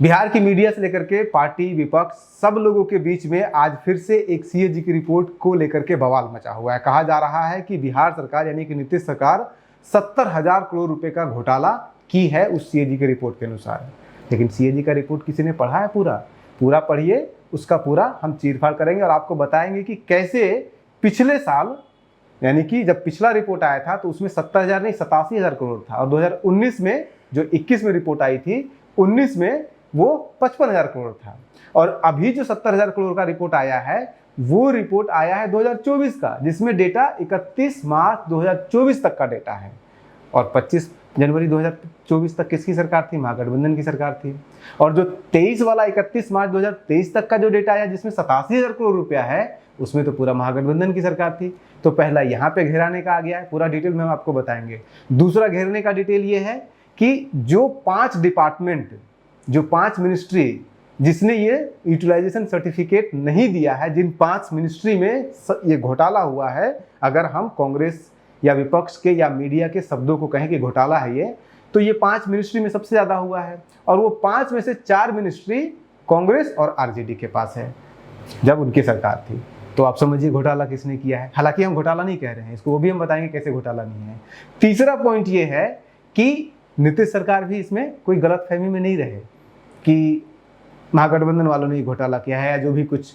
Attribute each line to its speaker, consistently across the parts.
Speaker 1: बिहार की मीडिया से लेकर के पार्टी विपक्ष सब लोगों के बीच में आज फिर से एक सीएजी की रिपोर्ट को लेकर के बवाल मचा हुआ है। कहा जा रहा है कि बिहार सरकार यानी कि नीतीश सरकार 70,000 करोड़ रुपए का घोटाला की है उस सीएजी की रिपोर्ट के अनुसार। लेकिन सीएजी का रिपोर्ट किसी ने पढ़ा है? पूरा पढ़िए, उसका पूरा हम चीरफाड़ करेंगे और आपको बताएंगे कि कैसे पिछले साल यानी कि जब पिछला रिपोर्ट आया था तो उसमें 70,000 नहीं 87,000 करोड़ था, और 2019 में जो 21 में रिपोर्ट आई थी 19 में वो 55,000 करोड़ था। और अभी जो 70,000 करोड़ का रिपोर्ट आया है वो रिपोर्ट आया है 2024 का, जिसमें डेटा 31 मार्च 2024 तक का डेटा है। और 25 जनवरी 2024 तक किसकी सरकार थी? महागठबंधन की सरकार थी। और जो 23 वाला 31 मार्च 2023 तक का जो डेटा आया जिसमें 87,000 करोड़ रुपया है, उसमें तो पूरा महागठबंधन की सरकार थी। तो पहला यहाँ पे घेराने का आ गया है, पूरा डिटेल में हम आपको बताएंगे। दूसरा घेरने का डिटेल ये है कि जो 5 डिपार्टमेंट, जो 5 मिनिस्ट्री जिसने ये यूटिलाइजेशन सर्टिफिकेट नहीं दिया है, जिन 5 मिनिस्ट्री में ये घोटाला हुआ है, अगर हम कांग्रेस या विपक्ष के या मीडिया के शब्दों को कहें कि घोटाला है ये, तो ये 5 मिनिस्ट्री में सबसे ज़्यादा हुआ है। और वो 5 में से 4 मिनिस्ट्री कांग्रेस और आरजेडी के पास है जब उनकी सरकार थी। तो आप समझिए घोटाला किसने किया है। हालांकि हम घोटाला नहीं कह रहे हैं इसको, वो भी हम बताएंगे कैसे घोटाला नहीं है। तीसरा पॉइंट ये है कि नीतीश सरकार भी इसमें कोई गलतफहमी में नहीं रहे कि महागठबंधन वालों ने घोटाला किया है या जो भी कुछ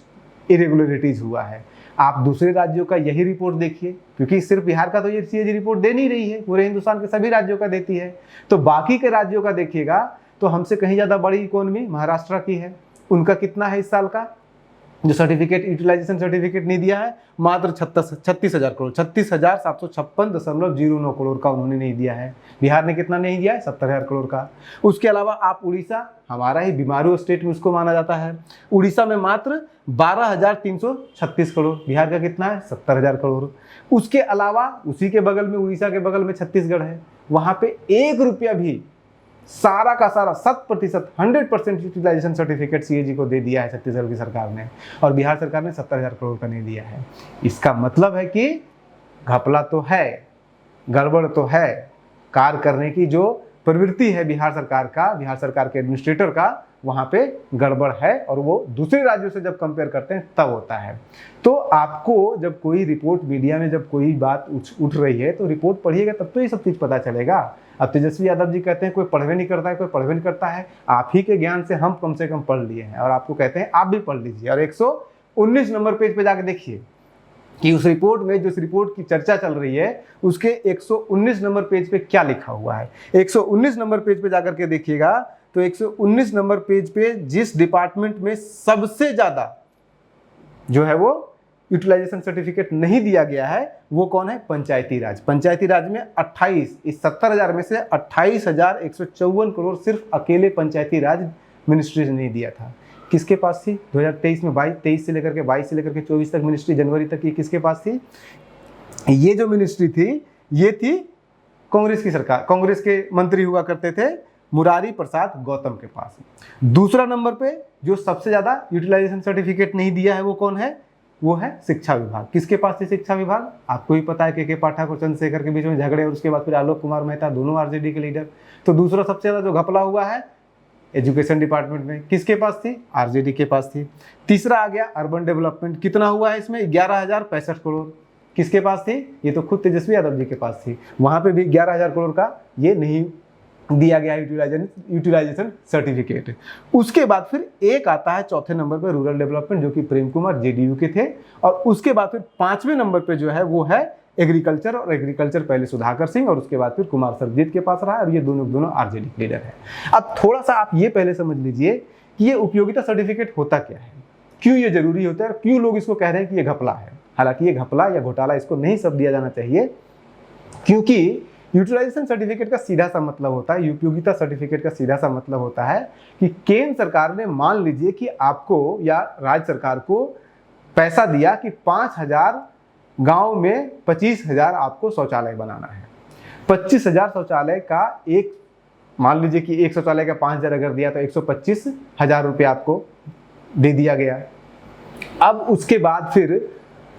Speaker 1: इरेगुलरिटीज हुआ है। आप दूसरे राज्यों का यही रिपोर्ट देखिए, क्योंकि सिर्फ बिहार का तो ये सीएजी रिपोर्ट दे नहीं रही है, पूरे हिंदुस्तान के सभी राज्यों का देती है। तो बाकी के राज्यों का देखिएगा तो हमसे कहीं ज़्यादा बड़ी इकोनॉमी महाराष्ट्र की है। उनका कितना है इस साल का जो सर्टिफिकेट, यूटिलाइजेशन सर्टिफिकेट नहीं दिया है? मात्र 36,000 करोड़, 36,756.09 करोड़ का उन्होंने नहीं दिया है। बिहार ने कितना नहीं दिया है? 70,000 करोड़ का। उसके अलावा आप उड़ीसा, हमारा ही बीमारू स्टेट में उसको माना जाता है, उड़ीसा में मात्र 12,336 करोड़। बिहार का कितना है? 70,000 करोड़। उसके अलावा उसी के बगल में, उड़ीसा के बगल में छत्तीसगढ़ है, वहाँ पे 1 रुपया भी सारा का सारा 100% यूटिलाइजेशन सर्टिफिकेट सीएजी को दे दिया है छत्तीसगढ़ की सरकार ने, और बिहार सरकार ने 70,000 करोड़ का नहीं दिया है। इसका मतलब है कि घपला तो है, गड़बड़ तो है, कार्य करने की जो प्रवृत्ति है बिहार सरकार का, बिहार सरकार के एडमिनिस्ट्रेटर का, वहाँ पे गड़बड़ है। और वो दूसरे राज्यों से जब कंपेयर करते हैं तब होता है। तो आपको जब कोई रिपोर्ट मीडिया में जब कोई बात उठ रही है तो रिपोर्ट पढ़िएगा, तब तो ये सब चीज़ पता चलेगा। अब तेजस्वी यादव जी कहते हैं कोई पढ़वे नहीं करता है, कोई पढ़वे नहीं करता है। आप ही के ज्ञान से हम कम से कम पढ़ लिए हैं और आपको कहते हैं आप भी पढ़ लीजिए। और 119 नंबर पेज पे जाके देखिए कि उस रिपोर्ट में, जो इस रिपोर्ट की चर्चा चल रही है, उसके 119 नंबर पेज पे क्या लिखा हुआ है। 119 नंबर पेज पे जाकर के देखिएगा तो 119 नंबर पेज पे जिस डिपार्टमेंट में सबसे ज़्यादा जो है वो यूटिलाइजेशन सर्टिफिकेट नहीं दिया गया है वो कौन है? पंचायती राज। पंचायती राज में 28, इस 70,000 में से 28,154 करोड़ सिर्फ अकेले पंचायती राज मिनिस्ट्री ने नहीं दिया था। किसके पास थी? 2023 में 23 से लेकर के 22 से लेकर के 24 तक मिनिस्ट्री, जनवरी तक ये किसके पास थी? ये जो मिनिस्ट्री थी ये थी कांग्रेस की सरकार, कांग्रेस के मंत्री हुआ करते थे मुरारी प्रसाद गौतम के पास। दूसरा नंबर पे जो सबसे ज़्यादा यूटिलाइजेशन सर्टिफिकेट नहीं दिया है वो कौन है? वो है शिक्षा विभाग। किसके पास थी शिक्षा विभाग? आपको भी पता है के पाठक और चंद्रशेखर के बीच में झगड़े, और उसके बाद फिर आलोक कुमार मेहता, दोनों आरजेडी के लीडर। तो दूसरा सबसे ज़्यादा जो घपला हुआ है एजुकेशन डिपार्टमेंट में, किसके पास थी? आरजेडी के पास थी। तीसरा आ गया अर्बन डेवलपमेंट, कितना हुआ है इसमें? 11,065 करोड़। किसके पास थी? ये तो खुद तेजस्वी यादव जी के पास थी। वहाँ पे भी 11,000 करोड़ का ये नहीं दिया गया यूटिलाइजेशन सर्टिफिकेट। उसके बाद फिर एक आता है चौथे नंबर पे रूरल डेवलपमेंट, जो कि प्रेम कुमार जेडीयू के थे। और उसके बाद फिर 5वें नंबर पे जो है वो है एग्रीकल्चर, और एग्रीकल्चर पहले सुधाकर सिंह और उसके बाद फिर कुमार सर्वजीत के पास रहा, और ये दोनों आरजेडी के लीडर है। अब थोड़ा सा आप ये पहले समझ लीजिए कि ये उपयोगिता सर्टिफिकेट होता क्या है, क्यों ये जरूरी होता है, क्यों लोग इसको कह रहे हैं कि ये घपला है। हालांकि ये घपला या घोटाला इसको नहीं सब दिया जाना चाहिए, क्योंकि यूटिलाइजेशन सर्टिफिकेट का सीधा सा मतलब होता है, उपयोगिता सर्टिफिकेट का सीधा सा मतलब होता है कि केंद्र सरकार ने मान लीजिए कि आपको या राज्य सरकार को पैसा दिया कि 5,000 गांव में 25,000 आपको शौचालय बनाना है। 25,000 शौचालय का एक, मान लीजिए कि एक शौचालय का 5,000 अगर दिया तो 125,000 रुपये आपको दे दिया गया। अब उसके बाद फिर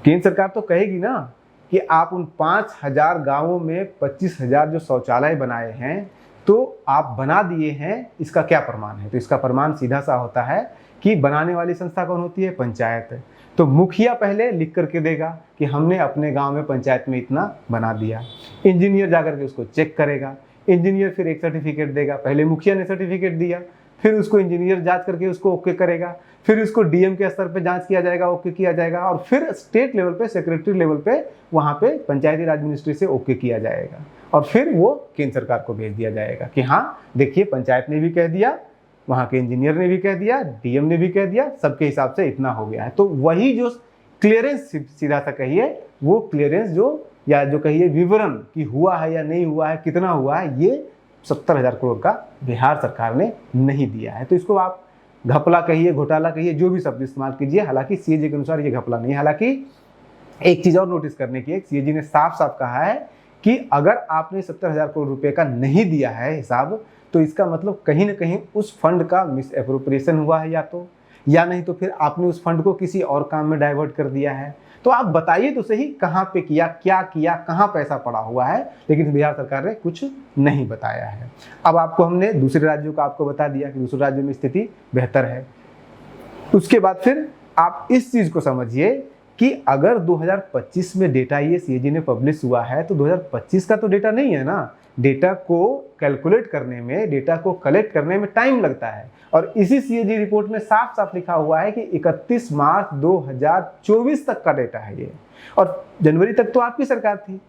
Speaker 1: केंद्र सरकार तो कहेगी ना कि आप उन 5,000 गांवों में 25,000 जो शौचालय बनाए हैं तो आप बना दिए हैं, इसका क्या प्रमाण है? तो इसका प्रमाण सीधा सा होता है कि बनाने वाली संस्था कौन होती है? पंचायत। तो मुखिया पहले लिख करके देगा कि हमने अपने गांव में पंचायत में इतना बना दिया, इंजीनियर जाकर के उसको चेक करेगा, इंजीनियर फिर एक सर्टिफिकेट देगा, पहले मुखिया ने सर्टिफिकेट दिया, फिर उसको इंजीनियर जांच करके उसको ओके करेगा, फिर उसको डीएम के स्तर पे जांच किया जाएगा, ओके किया जाएगा, और फिर स्टेट लेवल पे सेक्रेटरी लेवल पे वहाँ पे पंचायती राज मिनिस्ट्री से ओके किया जाएगा, और फिर वो केंद्र सरकार को भेज दिया जाएगा कि हाँ देखिए पंचायत ने भी कह दिया, वहाँ के इंजीनियर ने भी कह दिया, डीएम ने भी कह दिया, सबके हिसाब से इतना हो गया है। तो वही जो क्लियरेंस, सीधा सा कहिए वो क्लियरेंस जो, या जो कहिए विवरण कि हुआ है या नहीं हुआ है, कितना हुआ है, ये 70,000 करोड़ का बिहार सरकार ने नहीं दिया है। तो इसको आप घपला कहिए, घोटाला कहिए, जो भी शब्द इस्तेमाल कीजिए, हालांकि सीएजी के अनुसार ये घपला नहीं है। हालांकि एक चीज और नोटिस करने की है, सीएजी ने साफ साफ कहा है कि अगर आपने 70,000 करोड़ रुपए का नहीं दिया है हिसाब, तो इसका मतलब कहीं ना कहीं उस फंड का मिस एप्रोप्रिएशन हुआ है, या नहीं तो फिर आपने उस फंड को किसी और काम में डाइवर्ट कर दिया है। तो आप बताइए तो सही कहाँ पे किया, क्या किया, कहाँ पैसा पड़ा हुआ है, लेकिन बिहार सरकार ने कुछ नहीं बताया है। अब आपको हमने दूसरे राज्यों का आपको बता दिया कि दूसरे राज्यों में स्थिति बेहतर है। उसके बाद फिर आप इस चीज को समझिए कि अगर 2025 में डेटा ये सीएजी ने पब्लिश हुआ है, तो 2025 का तो डेटा नहीं है ना। डेटा को कैलकुलेट करने में, डेटा को कलेक्ट करने में टाइम लगता है, और इसी सीएजी रिपोर्ट में साफ साफ लिखा हुआ है कि 31 मार्च 2024 तक का डेटा है ये, और जनवरी तक तो आपकी सरकार थी।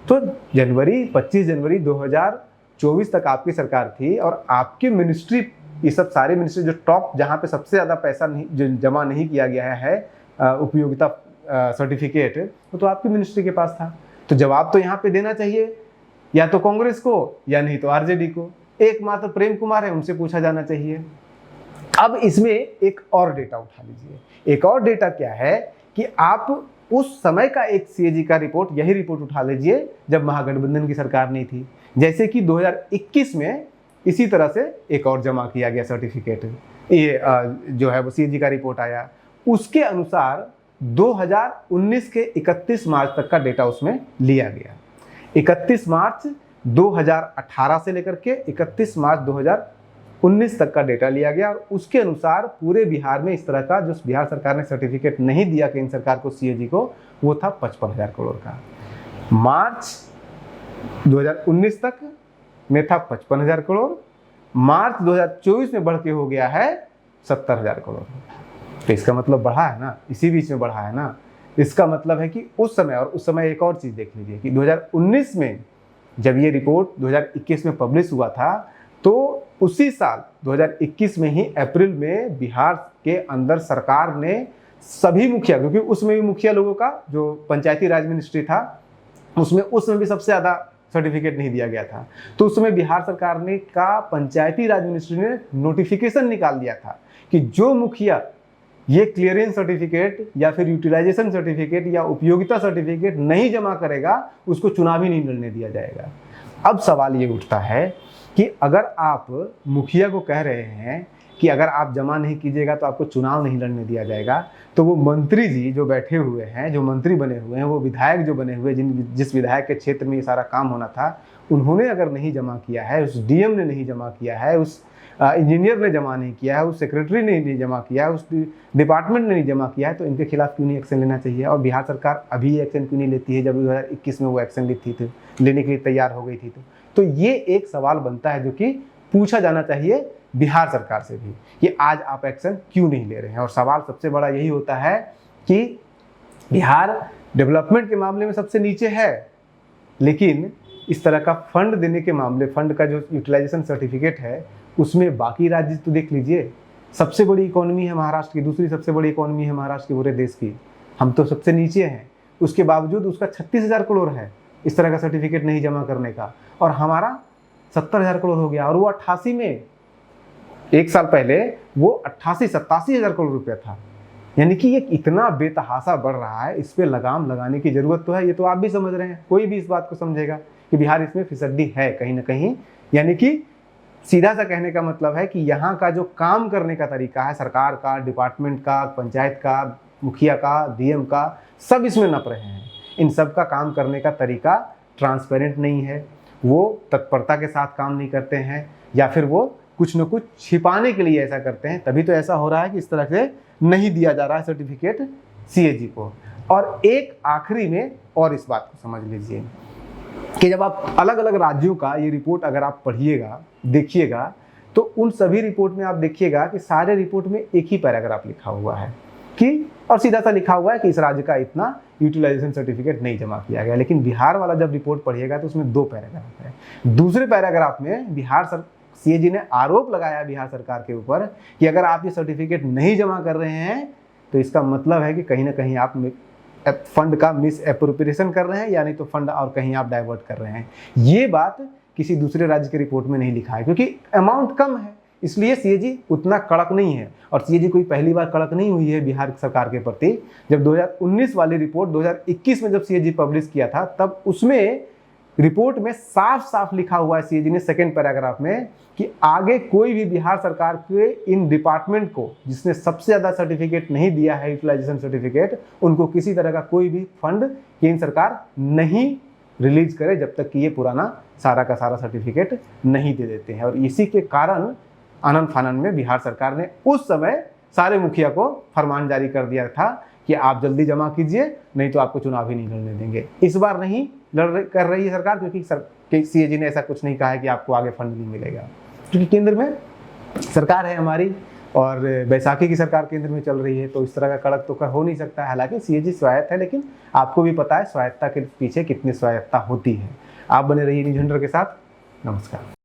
Speaker 1: तो 25 जनवरी 2024 तक आपकी सरकार थी, और आपकी मिनिस्ट्री, ये सब सारी मिनिस्ट्री जो टॉप, जहाँ पे सबसे ज़्यादा पैसा नहीं जमा नहीं किया गया है उपयोगिता सर्टिफिकेट, वो तो आपकी मिनिस्ट्री के पास था। तो जवाब तो यहाँ पे देना चाहिए या तो कांग्रेस को या नहीं तो आरजेडी को। एकमात्र प्रेम कुमार है, उनसे पूछा जाना चाहिए। अब इसमें एक और डेटा उठा लीजिए। एक और डेटा क्या है कि आप उस समय का एक सीएजी का रिपोर्ट, यही रिपोर्ट उठा लीजिए जब महागठबंधन की सरकार नहीं थी। जैसे कि 2021 में इसी तरह से एक और जमा किया गया सर्टिफिकेट, ये जो है वो सीएजी का रिपोर्ट आया। उसके अनुसार 2019 के 31 मार्च तक का डेटा उसमें लिया गया। 31 मार्च 2018 से लेकर के 31 मार्च 2019 तक का डेटा लिया गया, और उसके अनुसार पूरे बिहार में इस तरह का जो बिहार सरकार ने सर्टिफिकेट नहीं दिया केंद्र सरकार को, सीएजी को, वो था 55,000 करोड़ का। मार्च 2019 तक में था 55,000 करोड़, मार्च 2024 में बढ़ के हो गया है 70,000 करोड़। तो इसका मतलब बढ़ा है ना, इसी बीच में बढ़ा है ना। इसका मतलब है कि उस समय, और उस समय एक और चीज देख लीजिए कि 2019 में जब ये रिपोर्ट 2021 में पब्लिश हुआ था, तो उसी साल 2021 में ही अप्रैल में बिहार के अंदर सरकार ने सभी मुखिया, क्योंकि उसमें भी मुखिया लोगों का जो पंचायती राज मिनिस्ट्री था, उसमें भी सबसे ज्यादा सर्टिफिकेट नहीं दिया गया था, तो उसमें बिहार सरकार ने का पंचायती राज मिनिस्ट्री ने नोटिफिकेशन निकाल दिया था कि जो मुखिया ये क्लियरेंस सर्टिफिकेट या फिर यूटिलाइजेशन सर्टिफिकेट या उपयोगिता सर्टिफिकेट नहीं जमा करेगा, उसको चुनाव ही नहीं लड़ने दिया जाएगा। अब सवाल ये उठता है कि अगर आप मुखिया को कह रहे हैं कि अगर आप जमा नहीं कीजिएगा तो आपको चुनाव नहीं लड़ने दिया जाएगा, तो वो मंत्री जी जो बैठे हुए हैं, जो मंत्री बने हुए हैं, वो विधायक जो बने हुए, जिस विधायक के क्षेत्र में ये सारा काम होना था, उन्होंने अगर नहीं जमा किया है, उस डीएम ने नहीं जमा किया है, उस इंजीनियर ने जमा नहीं किया है, उस सेक्रेटरी ने नहीं जमा किया है, उस डिपार्टमेंट ने नहीं जमा किया है, तो इनके खिलाफ क्यों नहीं एक्शन लेना चाहिए? और बिहार सरकार अभी एक्शन क्यों नहीं लेती है जब 2021 में वो एक्शन लेने के लिए तैयार हो गई थी? तो ये एक सवाल बनता है जो कि पूछा जाना चाहिए बिहार सरकार से भी कि आज आप एक्शन क्यों नहीं ले रहे हैं। और सवाल सबसे बड़ा यही होता है कि बिहार डेवलपमेंट के मामले में सबसे नीचे है, लेकिन इस तरह का फंड देने के मामले, फंड का जो यूटिलाइजेशन सर्टिफिकेट है, उसमें बाकी राज्य तो देख लीजिए। सबसे बड़ी इकोनॉमी है महाराष्ट्र की, दूसरी सबसे बड़ी इकोनॉमी है महाराष्ट्र की पूरे देश की, हम तो सबसे नीचे हैं। उसके बावजूद उसका 36,000 करोड़ है इस तरह का सर्टिफिकेट नहीं जमा करने का, और हमारा 70,000 करोड़ हो गया। और वो 88 में, एक साल पहले वो 88-87,000 करोड़ रुपया था। यानी कि ये इतना बेतहाशा बढ़ रहा है, इस पे लगाम लगाने की जरूरत तो है। ये तो आप भी समझ रहे हैं, कोई भी इस बात को समझेगा कि बिहार इसमें फिसड्डी है कहीं ना कहीं। यानी कि सीधा सा कहने का मतलब है कि यहाँ का जो काम करने का तरीका है, सरकार का, डिपार्टमेंट का, पंचायत का, मुखिया का, डीएम का, सब इसमें नप रहे हैं। इन सब का काम करने का तरीका ट्रांसपेरेंट नहीं है, वो तत्परता के साथ काम नहीं करते हैं या फिर वो कुछ न कुछ छिपाने के लिए ऐसा करते हैं, तभी तो ऐसा हो रहा है कि इस तरह से नहीं दिया जा रहा है सर्टिफिकेट सीएजी को। और एक आखिरी में और इस बात को समझ लीजिए कि जब आप अलग अलग राज्यों का ये रिपोर्ट अगर आप पढ़िएगा, देखिएगा, तो उन सभी रिपोर्ट में आप देखिएगा कि सारे रिपोर्ट में एक ही पैराग्राफ लिखा हुआ है कि, और सीधा सा लिखा हुआ है कि इस राज्य का इतना यूटिलाइजेशन सर्टिफिकेट नहीं जमा किया गया। लेकिन बिहार वाला जब रिपोर्ट पढ़िएगा तो उसमें 2 पैराग्राफ है। दूसरे पैराग्राफ में बिहार सीएजी ने आरोप लगाया बिहार सरकार के ऊपर कि अगर आप ये सर्टिफिकेट नहीं जमा कर रहे हैं तो इसका मतलब है कि कहीं ना कहीं आप फंड का मिस एप्रोप्रिएशन कर रहे हैं, या नहीं तो फंड और कहीं आप डाइवर्ट कर रहे हैं। ये बात किसी दूसरे राज्य के रिपोर्ट में नहीं लिखा है, क्योंकि अमाउंट कम है, इसलिए सीएजी उतना कड़क नहीं है। और सीएजी कोई पहली बार कड़क नहीं हुई है बिहार सरकार के प्रति। जब 2019 वाली रिपोर्ट 2021 में जब सीएजी पब्लिश किया था, तब उसमें रिपोर्ट में साफ साफ लिखा हुआ है सीएजी ने सेकेंड पैराग्राफ में कि आगे कोई भी बिहार सरकार के इन डिपार्टमेंट को जिसने सबसे ज़्यादा सर्टिफिकेट नहीं दिया है यूटिलाइजेशन सर्टिफिकेट, उनको किसी तरह का कोई भी फंड केंद्र सरकार नहीं रिलीज करे जब तक कि ये पुराना सारा का सारा सर्टिफिकेट नहीं दे देते हैं। और इसी के कारण आनन फानन में बिहार सरकार ने उस समय सारे मुखिया को फरमान जारी कर दिया था कि आप जल्दी जमा कीजिए, नहीं तो आपको चुनाव ही नहीं लड़ने देंगे। इस बार नहीं कर रही है सरकार, क्योंकि सीएजी ने ऐसा कुछ नहीं कहा है कि आपको आगे फंड नहीं मिलेगा, क्योंकि केंद्र में सरकार है हमारी और बैसाखी की सरकार केंद्र में चल रही है, तो इस तरह का कड़क तो हो नहीं सकता है। हालांकि सीएजी स्वायत्त है, लेकिन आपको भी पता है स्वायत्तता के पीछे कितनी स्वायत्तता होती है। आप बने रहिए न्यूज़ हंटर के साथ। नमस्कार।